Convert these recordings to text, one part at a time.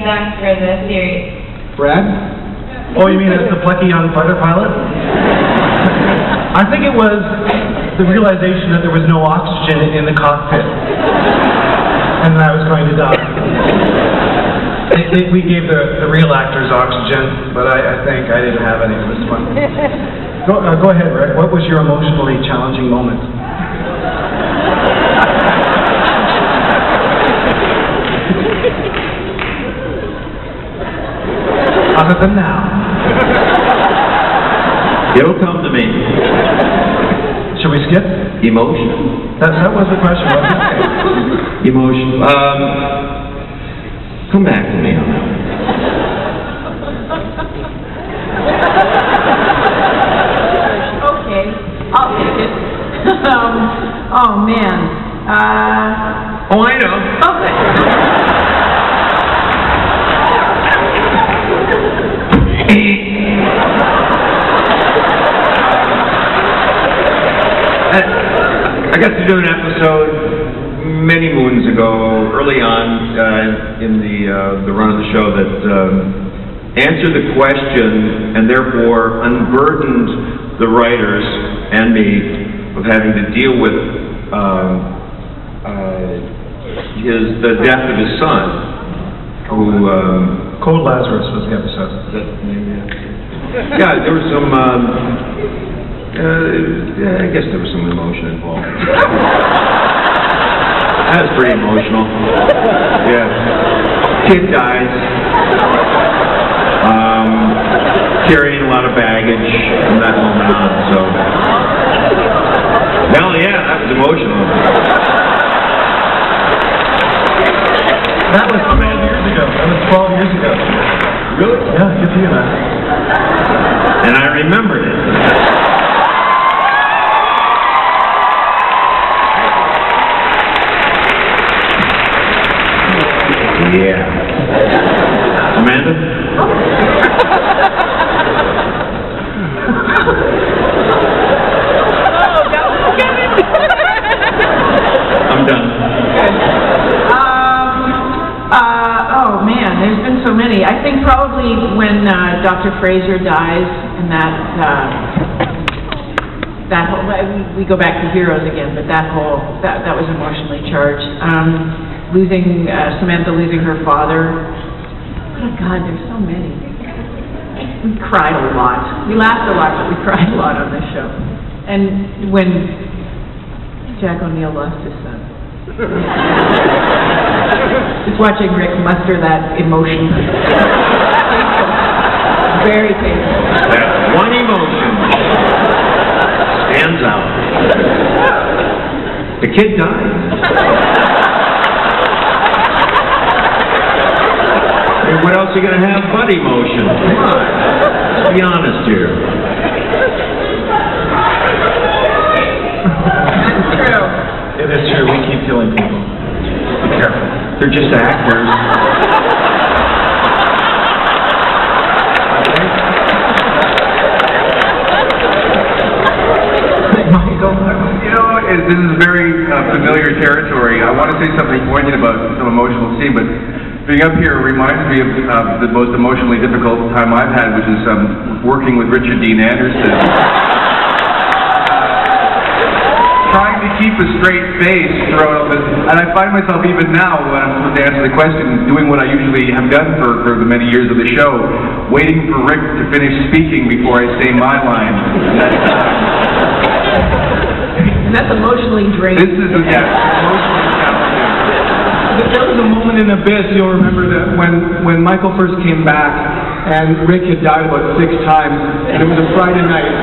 back for the series. Brad? Oh, you mean as the plucky young fighter pilot? I think it was the realization that there was no oxygen in the cockpit, and that I was going to die. We gave the real actors oxygen, but I think I didn't have any for this one. Go ahead, Rick. What was your emotionally challenging moment? Other than now. It'll come to me. Should we skip? Emotion. That was the question, wasn't it? Emotion. Come back to me on that one. Okay, I'll take it. Oh man. Oh, I know. Okay. I got to do an episode many moons ago, early on in the run of the show, that answered the question and therefore unburdened the writers and me of having to deal with the death of his son, who Cold Lazarus was the episode. Is that the name? Yeah, there was some. I guess there was some emotion involved. That was pretty emotional. Yeah. Kid dies. Carrying a lot of baggage from that moment on, so. Well, yeah, that was emotional. That was 12 years ago. That was 12 years ago. Really? Yeah, good for you, man. And I remembered it. Yeah. Amanda? I'm done. Oh man, there's been so many. I think probably when Dr. Fraser dies, and that whole, we go back to Heroes again, but that was emotionally charged. Losing Samantha, losing her father. Oh God, there's so many. We cried a lot. We laughed a lot, but we cried a lot on this show. And when Jack O'Neill lost his son. Just watching Rick muster that emotion. Very painful. That one emotion stands out. The kid died. And what else are you going to have but emotion? Come on. Let's be honest here. That's true. It is true. We keep killing people. Be careful. They're just actors. Michael? You know, this is very familiar territory. I want to say something poignant about some emotional scene, but being up here reminds me of the most emotionally difficult time I've had, which is working with Richard Dean Anderson. Trying to keep a straight face throughout all this, and I find myself even now, when I'm supposed to answer the question, doing what I usually have done for the many years of the show, waiting for Rick to finish speaking before I say my line. And that's emotionally draining. This is, emotionally challenging. There was a moment in Abyss, you'll remember, that when Michael first came back and Rick had died about 6 times, and it was a Friday night,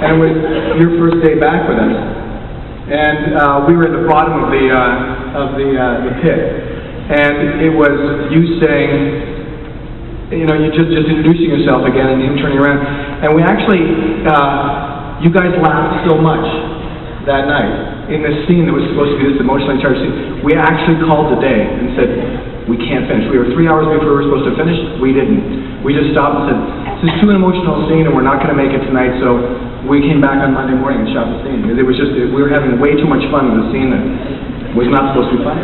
and it was your first day back with us. And we were at the bottom of the pit, and it was you saying, you know, you just introducing yourself again, and him turning around, and we actually, you guys laughed so much that night. In this scene that was supposed to be this emotionally charged scene, we actually called the day and said, we can't finish. We were 3 hours before we were supposed to finish. We didn't. We just stopped and said, this is too emotional scene and we're not going to make it tonight, so we came back on Monday morning and shot the scene. It was just, we were having way too much fun with a scene that was not supposed to be fun.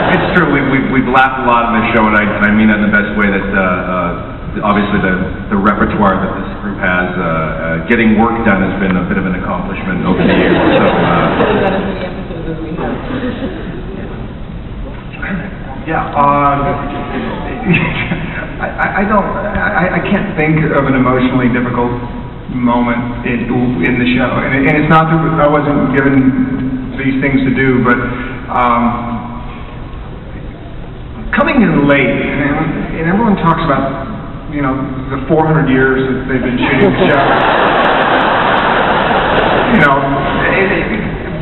It's true. We've laughed a lot on this show, and I mean that in the best way. That obviously the repertoire that this group has, getting work done has been a bit of an accomplishment over the years. So. Yeah. I can't think of an emotionally difficult moment in the show, and it's not that I wasn't given these things to do, but coming in late, and everyone talks about, you know, the 400 years that they've been shooting the show, you know,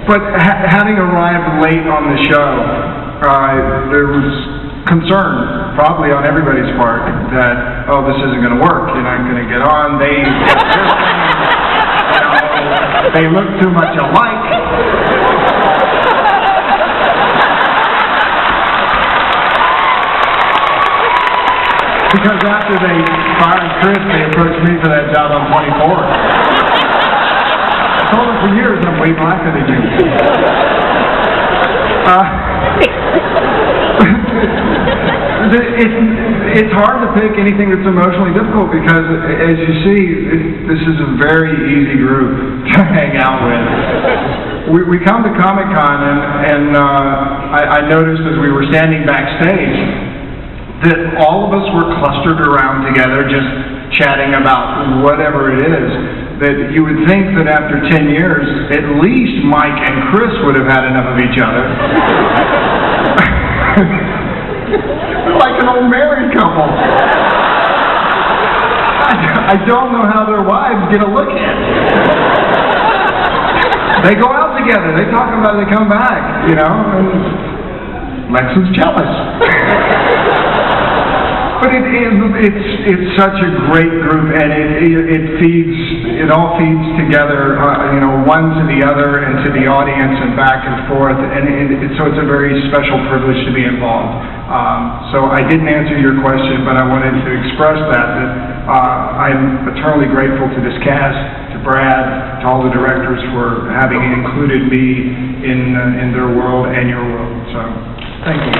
but having arrived late on the show, there was concern, probably on everybody's part, that, oh, this isn't going to work, you're not going to get on, they look too much alike. Because after they fired Chris, they approached me for that job on 24. I told them for years I'm way blacker than you. It's hard to pick anything that's emotionally difficult because, as you see, this is a very easy group to hang out with. We come to Comicon, and I noticed as we were standing backstage that all of us were clustered around together, just chatting about whatever it is. That you would think that after 10 years, at least Mike and Chris would have had enough of each other. They're like an old married couple. I don't know how their wives get a look at. They go out together. They talk about it. They come back, you know. And Lex is jealous. But it's such a great group, and it all feeds together, you know, one to the other and to the audience and back and forth, and so it's a very special privilege to be involved. So I didn't answer your question, but I wanted to express that I'm eternally grateful to this cast, to Brad, to all the directors for having included me in their world and your world. So thank you.